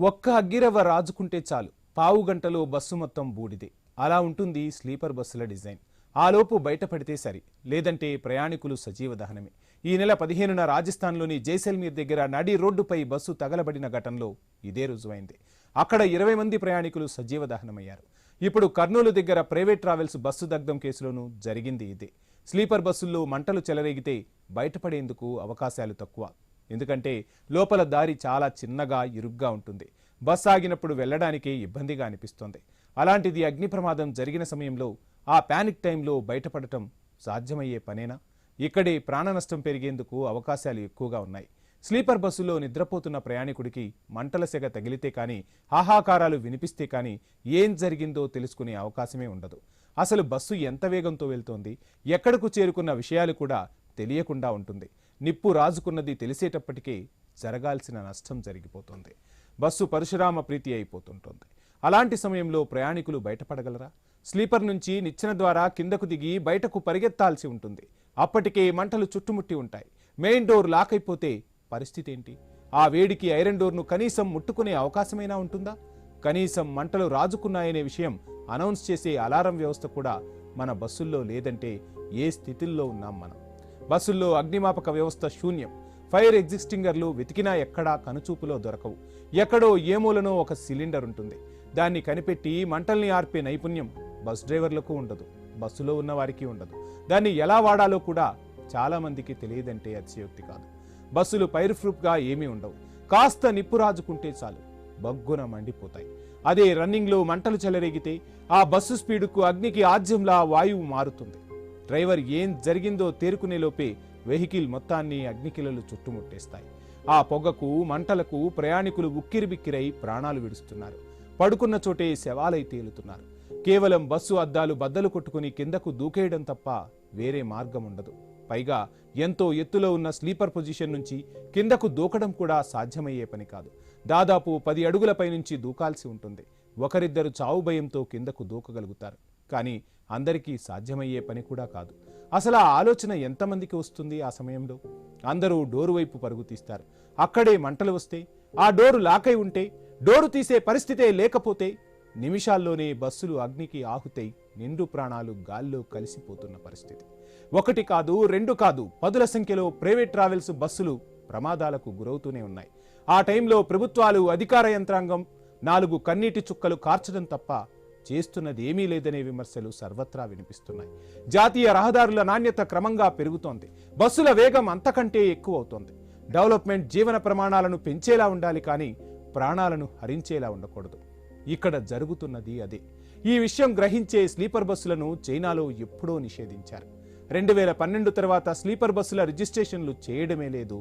ఒక్క అగ్గిరవ్వ రాజుకుంటే చాలు పావు గంటలో బస్సు మొత్తం బూడిదే. అలా ఉంటుంది స్లీపర్ బస్సుల డిజైన్. ఆలోపు బయటపడితే సరి, లేదంటే ప్రయాణికులు సజీవ దహనమే. ఈ నెల 15న రాజస్థాన్లోని జైసల్మీర్ దగ్గర నడి రోడ్డుపై బస్సు తగలబడిన ఘటనలో ఇదే రుజువైంది. అక్కడ 20 మంది ప్రయాణికులు సజీవ దహనమయ్యారు. ఇప్పుడు కర్నూలు దగ్గర ప్రైవేట్ ట్రావెల్స్ బస్సు దగ్ధం కేసులోనూ జరిగింది ఇదే. స్లీపర్ బస్సుల్లో మంటలు చెలరేగితే బయటపడేందుకు అవకాశాలు తక్కువ. ఎందుకంటే లోపల దారి చాలా చిన్నగా ఇరుగ్గా ఉంటుంది. బస్ ఆగినప్పుడు వెళ్లడానికే ఇబ్బందిగా అనిపిస్తోంది. అలాంటిది అగ్ని ప్రమాదం జరిగిన సమయంలో ఆ పానిక్ టైంలో బయటపడటం సాధ్యమయ్యే పనేనా? ఇక్కడే ప్రాణ నష్టం పెరిగేందుకు అవకాశాలు ఎక్కువగా ఉన్నాయి. స్లీపర్ బస్సులో నిద్రపోతున్న ప్రయాణికుడికి మంటల సెగ తగిలితే కానీ, హాహాకారాలు వినిపిస్తే కానీ ఏం జరిగిందో తెలుసుకునే అవకాశమే ఉండదు. అసలు బస్సు ఎంత వేగంతో వెళ్తోంది, ఎక్కడకు చేరుకున్న విషయాలు కూడా తెలియకుండా ఉంటుంది. నిప్పు రాజుకున్నది తెలిసేటప్పటికే జరగాల్సిన నష్టం జరిగిపోతుంది. బస్సు పరశురామ ప్రీతి అయిపోతుంటుంది. అలాంటి సమయంలో ప్రయాణికులు బయటపడగలరా? స్లీపర్ నుంచి నిచ్చెన ద్వారా కిందకు దిగి బయటకు పరిగెత్తాల్సి ఉంటుంది. అప్పటికే మంటలు చుట్టుముట్టి ఉంటాయి. మెయిన్ డోర్ లాక్ అయిపోతే పరిస్థితి ఏంటి? ఆ వేడికి ఐరన్ డోర్ను కనీసం ముట్టుకునే అవకాశమైనా ఉంటుందా? కనీసం మంటలు రాజుకున్నాయనే విషయం అనౌన్స్ చేసే అలారం వ్యవస్థ కూడా మన బస్సుల్లో లేదంటే ఏ స్థితిలో ఉన్నాం మనం? బస్సుల్లో అగ్నిమాపక వ్యవస్థ శూన్యం. ఫైర్ ఎగ్జిస్టింగర్లు వెతికినా ఎక్కడా కనుచూపులో దొరకవు. ఎక్కడో ఏమూలనో ఒక సిలిండర్ ఉంటుంది. దాన్ని కనిపెట్టి మంటల్ని ఆర్పే నైపుణ్యం బస్ డ్రైవర్లకు ఉండదు, బస్సులో ఉన్న వారికి ఉండదు. దాన్ని ఎలా వాడాలో కూడా చాలా మందికి తెలియదంటే అతిశయోక్తి కాదు. బస్సులు ఫైర్ ప్రూఫ్గా ఏమీ ఉండవు. కాస్త నిప్పు రాజుకుంటే చాలు బగ్గున మండిపోతాయి. అదే రన్నింగ్లో మంటలు చెలరేగితే ఆ బస్సు స్పీడుకు అగ్నికి ఆజ్యంలా వాయువు మారుతుంది. డ్రైవర్ ఏం జరిగిందో తేరుకునే లోపే వెహికల్ మొత్తాన్ని అగ్నికిలలు చుట్టుముట్టేస్తాయి. ఆ పొగకు మంటలకు ప్రయాణికులు ఉక్కిరిబిక్కిరై ప్రాణాలు విడుస్తున్నారు. పడుకున్న చోటే శవాలై తేలుతున్నారు. కేవలం బస్సు అద్దాలు బద్దలు కొట్టుకుని కిందకు దూకేయడం తప్ప వేరే మార్గం ఉండదు. పైగా ఎంతో ఎత్తులో ఉన్న స్లీపర్ పొజిషన్ నుంచి కిందకు దూకడం కూడా సాధ్యమయ్యే పని కాదు. దాదాపు 10 అడుగులపై నుంచి దూకాల్సి ఉంటుంది. ఒకరిద్దరు చావు భయంతో కిందకు దూకగలుగుతారు, కానీ అందరికీ సాధ్యమయ్యే పని కూడా కాదు. అసలు ఆ ఆలోచన ఎంతమందికి వస్తుంది? ఆ సమయంలో అందరూ డోరు వైపు పరుగు తీస్తారు. అక్కడే మంటలు వస్తే, ఆ డోరు లాకై ఉంటే, డోరు తీసే పరిస్థితే లేకపోతే నిమిషాల్లోనే బస్సులు అగ్నికి ఆహుతై నిండు ప్రాణాలు గాల్లో కలిసిపోతున్న పరిస్థితి. 1 కాదు, 2 కాదు, 10ల సంఖ్యలో ప్రైవేట్ ట్రావెల్స్ బస్సులు ప్రమాదాలకు గురవుతూనే ఉన్నాయి. ఆ టైంలో ప్రభుత్వాలు, అధికార యంత్రాంగం 4 కన్నీటి చుక్కలు కార్చడం తప్ప చేస్తున్నది ఏమీ లేదనే విమర్శలు సర్వత్రా వినిపిస్తున్నాయి. జాతీయ రహదారుల నాణ్యత క్రమంగా పెరుగుతోంది. బస్సుల వేగం అంతకంటే ఎక్కువ అవుతోంది. డెవలప్మెంట్ జీవన ప్రమాణాలను పెంచేలా ఉండాలి, కానీ ప్రాణాలను హరించేలా ఉండకూడదు. ఇక్కడ జరుగుతున్నది అదే. ఈ విషయం గ్రహించే స్లీపర్ బస్సులను చైనాలో ఎప్పుడో నిషేధించారు. 2012 తర్వాత స్లీపర్ బస్సుల రిజిస్ట్రేషన్లు చేయడమే లేదు.